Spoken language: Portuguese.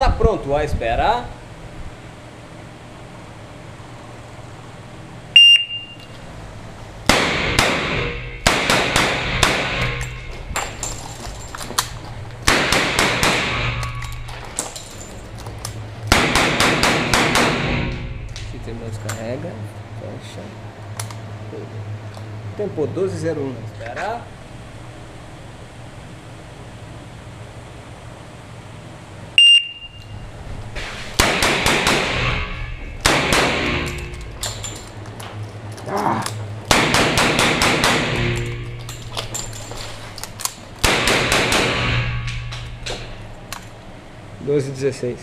Tá pronto a esperar? Se tem mais carrega, fecha. Tempo 12:01. Esperar. Ah! 12:16.